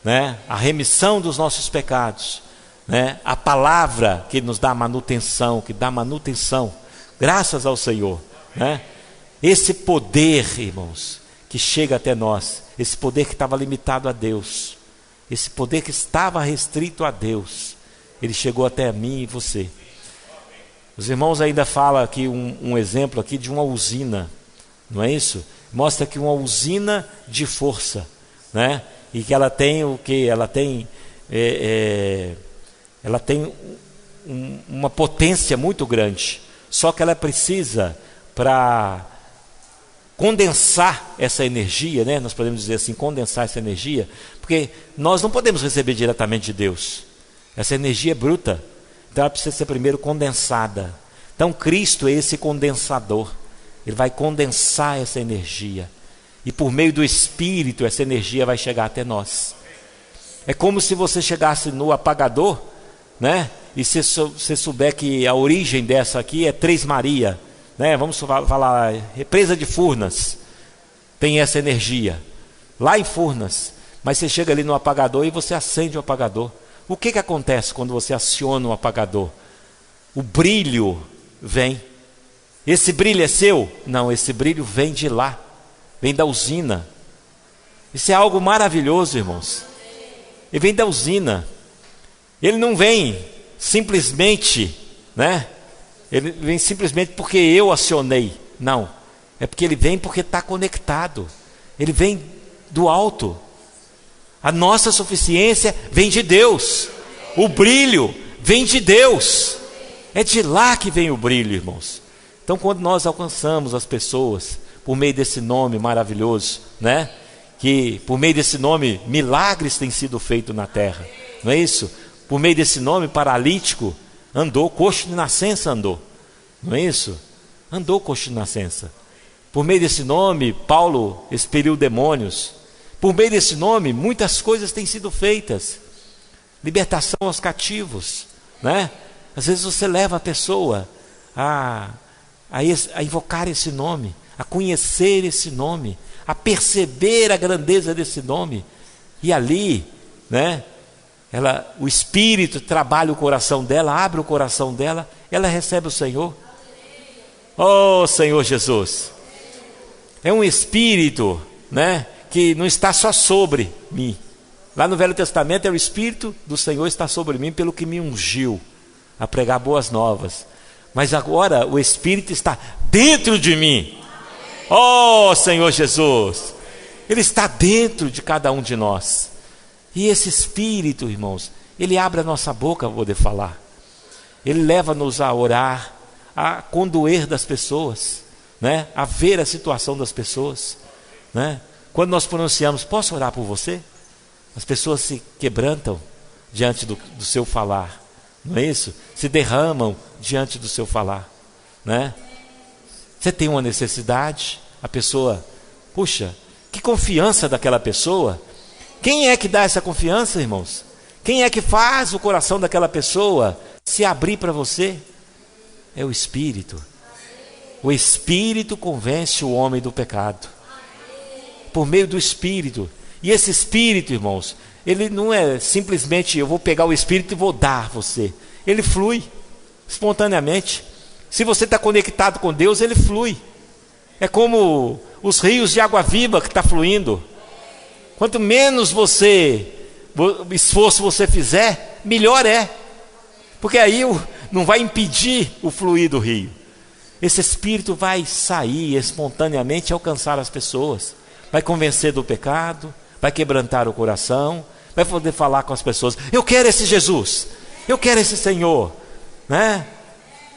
A: né? A remissão dos nossos pecados, né? A palavra que nos dá manutenção, que dá manutenção, graças ao Senhor, né? Esse poder, irmãos, que chega até nós, esse poder que estava limitado a Deus, esse poder que estava restrito a Deus, ele chegou até mim e você. Os irmãos ainda falam aqui um exemplo aqui de uma usina, não é isso? Mostra que uma usina de força, né? E que ela tem o que? Ela tem uma potência muito grande. Só que ela precisa, para condensar essa energia, né? Nós podemos dizer assim, condensar essa energia, porque nós não podemos receber diretamente de Deus. Essa energia é bruta, então ela precisa ser primeiro condensada. Então Cristo é esse condensador. Ele vai condensar essa energia, e por meio do Espírito essa energia vai chegar até nós. É como se você chegasse no apagador, né? E você souber que a origem dessa aqui é Três Maria, né? Vamos falar, represa de Furnas, tem essa energia lá em Furnas. Mas você chega ali no apagador e você acende o apagador. O que acontece quando você aciona o apagador? O brilho vem. Esse brilho é seu? Não, esse brilho vem de lá, vem da usina. Isso é algo maravilhoso, irmãos. Ele vem da usina. Ele não vem simplesmente, né? Ele vem simplesmente porque eu acionei. Não, é porque ele vem porque está conectado. Ele vem do alto. A nossa suficiência vem de Deus. O brilho vem de Deus. É de lá que vem o brilho, irmãos. Então, quando nós alcançamos as pessoas por meio desse nome maravilhoso, né? Que por meio desse nome milagres têm sido feitos na terra, não é isso? Por meio desse nome, paralítico andou, coxo de nascença andou, não é isso? Andou coxo de nascença. Por meio desse nome, Paulo expeliu demônios. Por meio desse nome, muitas coisas têm sido feitas. Libertação aos cativos, né? Às vezes você leva a pessoa a invocar esse nome, a conhecer esse nome, a perceber a grandeza desse nome. E ali, né? O Espírito trabalha o coração dela, abre o coração dela, ela recebe o Senhor. Oh, Senhor Jesus! É um Espírito, né? Que não está só sobre mim. Lá no Velho Testamento, o Espírito do Senhor está sobre mim, pelo que me ungiu a pregar boas novas. Mas agora o Espírito está dentro de mim. Oh, Senhor Jesus! Ele está dentro de cada um de nós. E esse Espírito, irmãos, ele abre a nossa boca a poder falar. Ele leva-nos a orar, a condoer das pessoas, né? A ver a situação das pessoas, né? Quando nós pronunciamos, posso orar por você? As pessoas se quebrantam diante do seu falar, não é isso? Se derramam diante do seu falar, né? Você tem uma necessidade, a pessoa, puxa, que confiança daquela pessoa. Quem é que dá essa confiança, irmãos? Quem é que faz o coração daquela pessoa se abrir para você? É o Espírito. O Espírito convence o homem do pecado, por meio do Espírito. E esse Espírito, irmãos, ele não é simplesmente eu vou pegar o Espírito e vou dar a você. Ele flui espontaneamente. Se você está conectado com Deus, ele flui. É como os rios de água viva que está fluindo. Quanto menos esforço você fizer, melhor é. Porque aí não vai impedir o fluir do rio. Esse Espírito vai sair espontaneamente e alcançar as pessoas. Vai convencer do pecado, vai quebrantar o coração, vai poder falar com as pessoas. Eu quero esse Jesus, eu quero esse Senhor, né?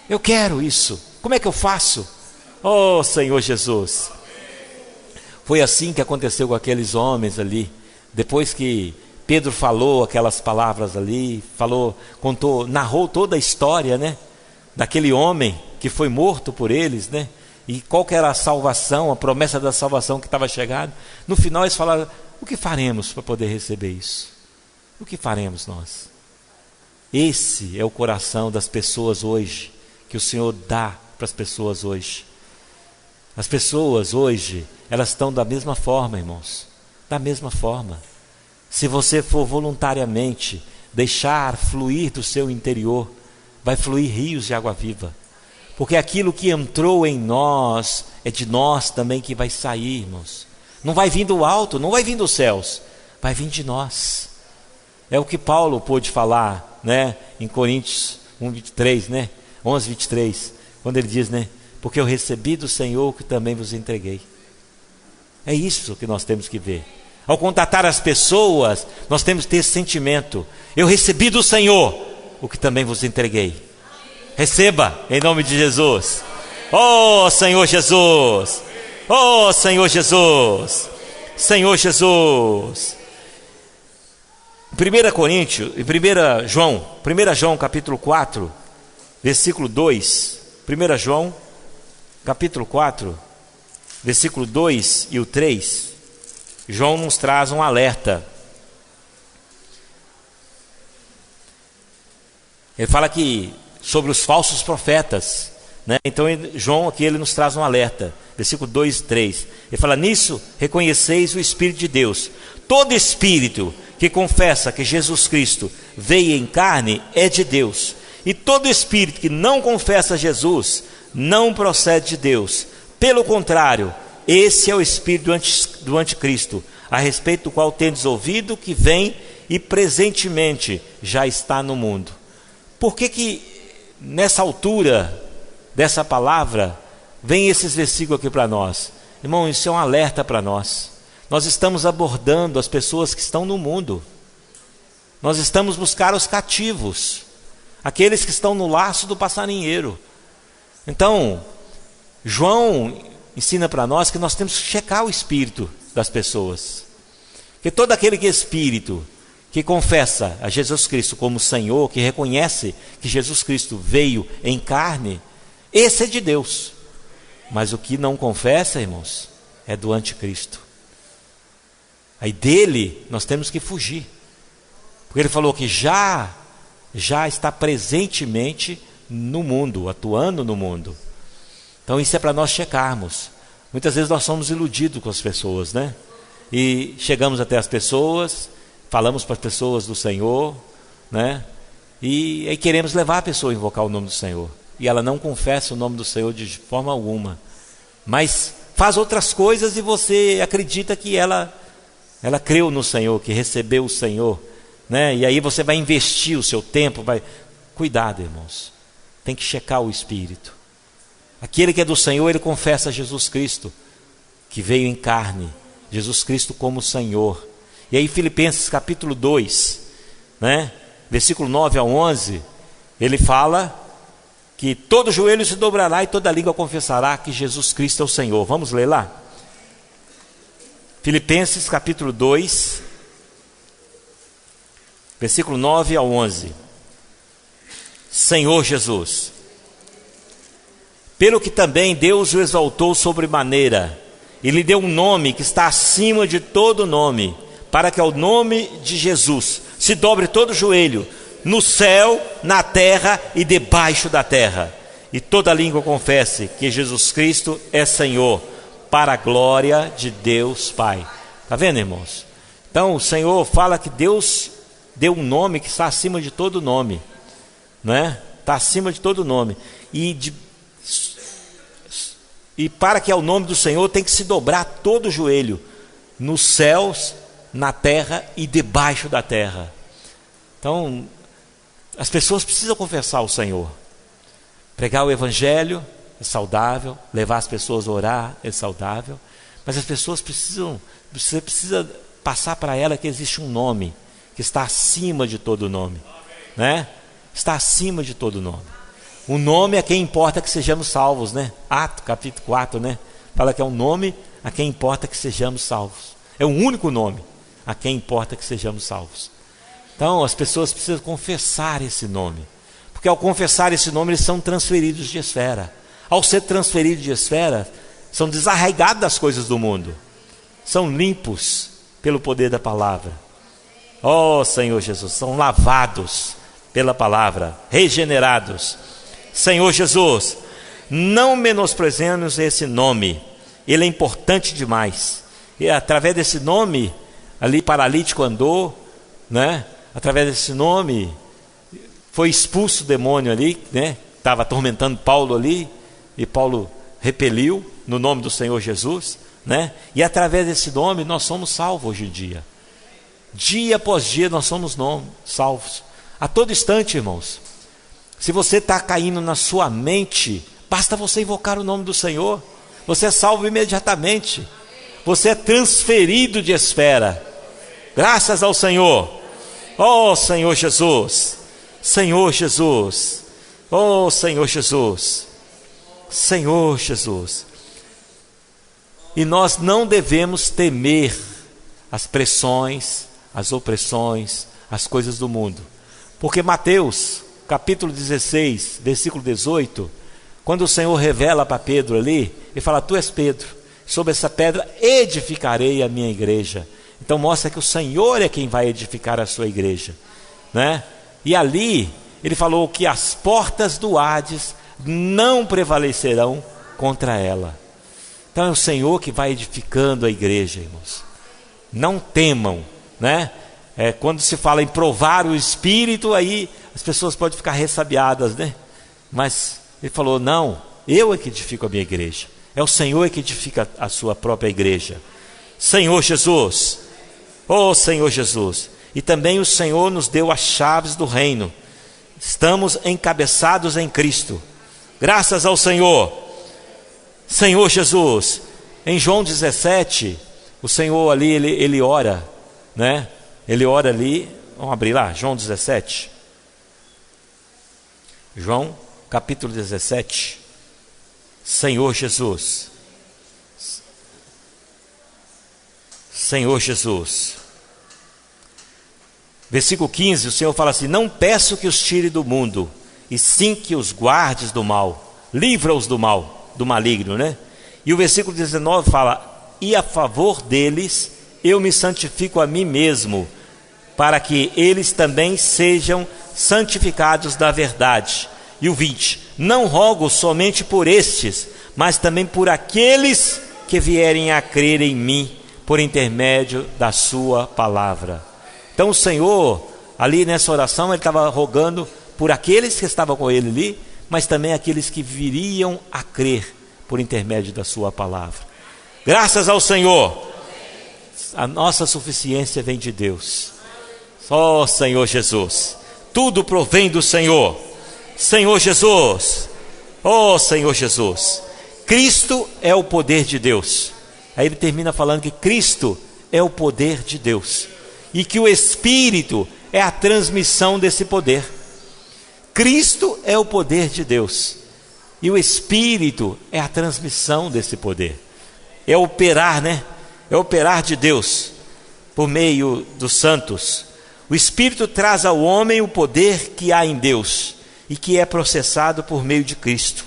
A: Eu quero isso. Como é que eu faço? Oh Senhor Jesus. Foi assim que aconteceu com aqueles homens ali. Depois que Pedro falou aquelas palavras ali, contou, narrou toda a história, né? Daquele homem que foi morto por eles, né? E qual que era a salvação, a promessa da salvação que estava chegando. No final eles falaram, o que faremos para poder receber isso? O que faremos nós? Esse é o coração das pessoas hoje, que o Senhor dá para as pessoas hoje. As pessoas hoje, elas estão da mesma forma, irmãos, da mesma forma. Se você for voluntariamente deixar fluir do seu interior, vai fluir rios de água viva. Porque aquilo que entrou em nós, é de nós também que vai sair, irmãos. Não vai vir do alto, não vai vir dos céus, vai vir de nós. É o que Paulo pôde falar, né, em Coríntios 1:23, né, 11:23, quando ele diz, né, porque eu recebi do Senhor o que também vos entreguei. É isso que nós temos que ver. Ao contatar as pessoas, nós temos que ter esse sentimento. Eu recebi do Senhor o que também vos entreguei. Receba, em nome de Jesus. Oh Senhor Jesus. Oh Senhor Jesus. Senhor Jesus. 1 João capítulo 4, versículo 2. 1 João capítulo 4, versículo 2 e o 3. João nos traz um alerta. Ele fala que sobre os falsos profetas, né? Então João aqui ele nos traz um alerta, versículo 2 e 3. Ele fala, nisso reconheceis o Espírito de Deus. Todo espírito que confessa que Jesus Cristo veio em carne é de Deus. E todo espírito que não confessa Jesus não procede de Deus. Pelo contrário, esse é o espírito do anticristo, a respeito do qual tendes ouvido que vem e presentemente já está no mundo. Por que nessa altura dessa palavra vem esses versículos aqui para nós? Irmão, isso é um alerta para nós. Nós estamos abordando as pessoas que estão no mundo. Nós estamos buscando os cativos, aqueles que estão no laço do passarinheiro. Então, João ensina para nós que nós temos que checar o espírito das pessoas. Que todo aquele que é espírito, que confessa a Jesus Cristo como Senhor, que reconhece que Jesus Cristo veio em carne, esse é de Deus. Mas o que não confessa, irmãos, é do anticristo. Aí dele nós temos que fugir. Porque ele falou que já está presentemente no mundo, atuando no mundo. Então isso é para nós checarmos. Muitas vezes nós somos iludidos com as pessoas, né? E chegamos até as pessoas, falamos para as pessoas do Senhor, né? E aí queremos levar a pessoa a invocar o nome do Senhor. E ela não confessa o nome do Senhor de forma alguma. Mas faz outras coisas e você acredita que ela creu no Senhor, que recebeu o Senhor, né? E aí você vai investir o seu tempo, Cuidado, irmãos. Tem que checar o espírito. Aquele que é do Senhor, ele confessa Jesus Cristo, que veio em carne, Jesus Cristo como Senhor. E aí Filipenses capítulo 2, né? Versículo 9 a 11, ele fala que todo joelho se dobrará e toda língua confessará que Jesus Cristo é o Senhor. Vamos ler lá? Filipenses capítulo 2, versículo 9 ao 11. Senhor Jesus, pelo que também Deus o exaltou sobremaneira, e lhe deu um nome que está acima de todo nome, para que ao nome de Jesus se dobre todo joelho, no céu, na terra e debaixo da terra, e toda língua confesse que Jesus Cristo é Senhor, para a glória de Deus Pai. Está vendo, irmãos? Então o Senhor fala que Deus deu um nome que está acima de todo nome, né? Está acima de todo nome, e para que ao nome do Senhor tem que se dobrar todo o joelho, nos céus, na terra e debaixo da terra. Então as pessoas precisam confessar o Senhor. Pregar o Evangelho é saudável, levar as pessoas a orar é saudável, mas as pessoas você precisa passar para ela que existe um nome que está acima de todo nome, né? Está acima de todo nome. O nome a quem importa que sejamos salvos, né? Atos capítulo 4, né? Fala que é um nome a quem importa que sejamos salvos. É o único nome a quem importa que sejamos salvos. Então as pessoas precisam confessar esse nome, porque ao confessar esse nome eles são transferidos de esfera. Ao ser transferidos de esfera, são desarraigados das coisas do mundo, são limpos pelo poder da palavra. Oh Senhor Jesus, são lavados pela palavra, regenerados. Senhor Jesus, não menosprezemos esse nome, ele é importante demais. E através desse nome, ali paralítico andou, né? Através desse nome foi expulso o demônio ali, né? Estava atormentando Paulo ali, e Paulo repeliu no nome do Senhor Jesus, né? E através desse nome nós somos salvos hoje em dia. Dia após dia nós somos salvos. A todo instante, irmãos. Se você está caindo na sua mente, basta você invocar o nome do Senhor, você é salvo imediatamente. Você é transferido de esfera. Graças ao Senhor. Oh Senhor Jesus, Senhor Jesus, oh Senhor Jesus, Senhor Jesus. E nós não devemos temer as pressões, as opressões, as coisas do mundo, porque Mateus capítulo 16, versículo 18, quando o Senhor revela para Pedro ali, ele fala: tu és Pedro, sobre essa pedra edificarei a minha igreja. Então mostra que o Senhor é quem vai edificar a sua igreja, né? E ali ele falou que as portas do Hades não prevalecerão contra ela. Então é o Senhor que vai edificando a igreja, irmãos. Não temam, né? Quando se fala em provar o Espírito, aí as pessoas podem ficar ressabiadas, né? Mas ele falou: não, eu é que edifico a minha igreja. É o Senhor que edifica a sua própria igreja. Senhor Jesus, oh Senhor Jesus. E também o Senhor nos deu as chaves do reino. Estamos encabeçados em Cristo. Graças ao Senhor. Senhor Jesus. Em João 17, o Senhor ali, ele ora, né? Ele ora ali, vamos abrir lá, João 17. João, capítulo 17. Senhor Jesus. Senhor Jesus. Versículo 15, o Senhor fala assim: não peço que os tire do mundo, e sim que os guardes do mal. Livra-os do mal, do maligno, né? E o versículo 19 fala: e a favor deles eu me santifico a mim mesmo, para que eles também sejam santificados da verdade. E o 20, não rogo somente por estes, mas também por aqueles que vierem a crer em mim, por intermédio da sua palavra. Então o Senhor, ali nessa oração, ele estava rogando por aqueles que estavam com ele ali, mas também aqueles que viriam a crer por intermédio da sua palavra. Graças ao Senhor, a nossa suficiência vem de Deus. Ó Senhor Jesus, tudo provém do Senhor. Senhor Jesus, ó Senhor Jesus, Cristo é o poder de Deus. Aí ele termina falando que Cristo é o poder de Deus, e que o Espírito é a transmissão desse poder. Cristo é o poder de Deus, e o Espírito é a transmissão desse poder. É operar, né? É operar de Deus por meio dos santos. O Espírito traz ao homem o poder que há em Deus e que é processado por meio de Cristo.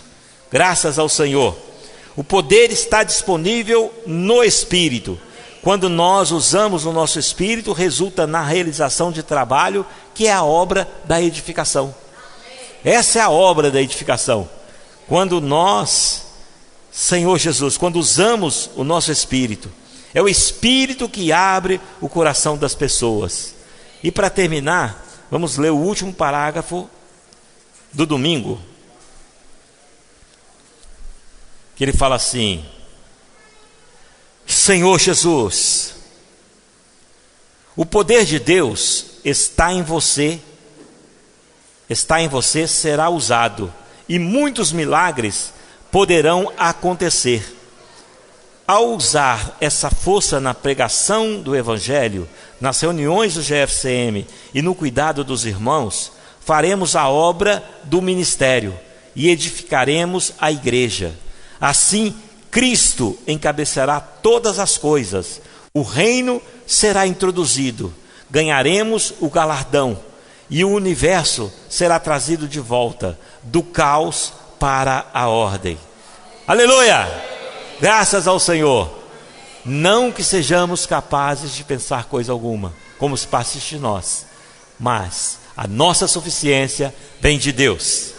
A: Graças ao Senhor. O poder está disponível no Espírito. Quando nós usamos o nosso Espírito, resulta na realização de trabalho, que é a obra da edificação. Essa é a obra da edificação. Quando nós, Senhor Jesus, quando usamos o nosso Espírito, é o Espírito que abre o coração das pessoas. E para terminar, vamos ler o último parágrafo do domingo, que ele fala assim: Senhor Jesus, o poder de Deus está em você, será usado, e muitos milagres poderão acontecer. Ao usar essa força na pregação do Evangelho, nas reuniões do GFCM e no cuidado dos irmãos, faremos a obra do ministério e edificaremos a igreja. Assim, Cristo encabeçará todas as coisas, o reino será introduzido, ganharemos o galardão e o universo será trazido de volta do caos para a ordem. Aleluia! Graças ao Senhor. Não que sejamos capazes de pensar coisa alguma, como se partisse de nós, mas a nossa suficiência vem de Deus.